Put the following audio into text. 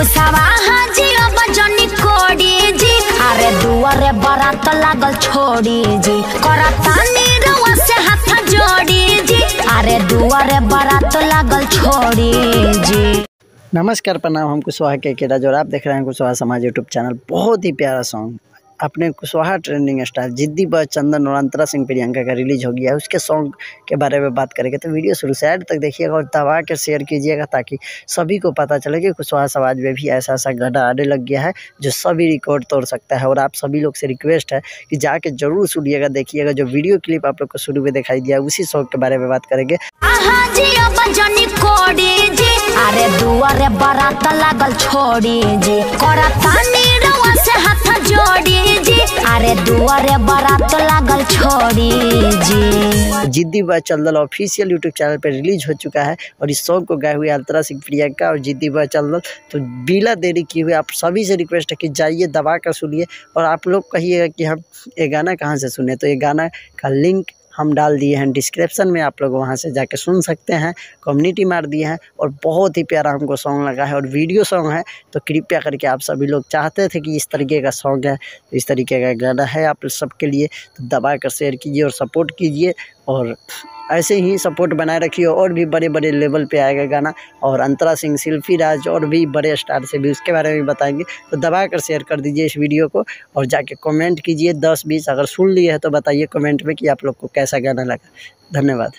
कुशवाहा जी अब जनी कोड़ी जी, अरे दुआरे बारात लागल छोड़ी जी, करतानी रउआ से हाथ जोड़ी जी, अरे दुआरे बारात लागल छोड़ी जी। नमस्कार, प्रणाम। हम कुशवाहा के केराज और आप देख रहे हैं कुशवाहा समाज यूट्यूब चैनल। बहुत ही प्यारा सॉन्ग अपने कुशवाहा ट्रेंडिंग स्टार जिद्दी बॉय चंदन और अंतरा सिंह प्रियंका का रिलीज हो गया है। उसके सॉन्ग के बारे में बात करेंगे तो वीडियो शुरू से एंड तक देखिएगा और दबा के शेयर कीजिएगा ताकि सभी को पता चले कि कुशवाहा समाज में भी ऐसा गाना आने लग गया है जो सभी रिकॉर्ड तोड़ सकता है। और आप सभी लोग से रिक्वेस्ट है कि जाके जरूर सुनिएगा, देखिएगा। जो वीडियो क्लिप आप लोग को शुरू में दिखाई दिया उसी सॉन्ग के बारे में बात करेंगे। अरे दुआरे बारात लागल छोड़ी जी, करतानी रउआ से हाथ जोड़ी जी, अरे दुआरे बारात लागल छोड़ी जी। जिद्दी बॉय चंदन ऑफिशियल यूट्यूब चैनल पर रिलीज हो चुका है और इस सॉन्ग को गाए हुए अंतरा सिंह प्रियंका और जिद्दी बॉय चंदन। तो बिना देरी किए हुए आप सभी से रिक्वेस्ट है कि जाइए दबा कर सुनिए। और आप लोग कहिएगा कि हम ये गाना कहाँ से सुने, तो ये गाना का लिंक हम डाल दिए हैं डिस्क्रिप्शन में, आप लोग वहां से जाके सुन सकते हैं। कम्युनिटी मार दिए हैं और बहुत ही प्यारा हमको सॉन्ग लगा है और वीडियो सॉन्ग है। तो कृपया करके आप सभी लोग चाहते थे कि इस तरीके का सॉन्ग है, इस तरीके का गाना है आप सबके लिए, तो दबा कर शेयर कीजिए और सपोर्ट कीजिए। और ऐसे ही सपोर्ट बनाए रखिए और भी बड़े बड़े लेवल पे आएगा गाना। और अंतरा सिंह, शिल्पी राज और भी बड़े स्टार से भी उसके बारे में बताएंगे। तो दबा कर शेयर कर दीजिए इस वीडियो को और जाके कमेंट कीजिए 10-20 अगर सुन लिए हैं तो बताइए कमेंट में कि आप लोग को कैसा गाना लगा। धन्यवाद।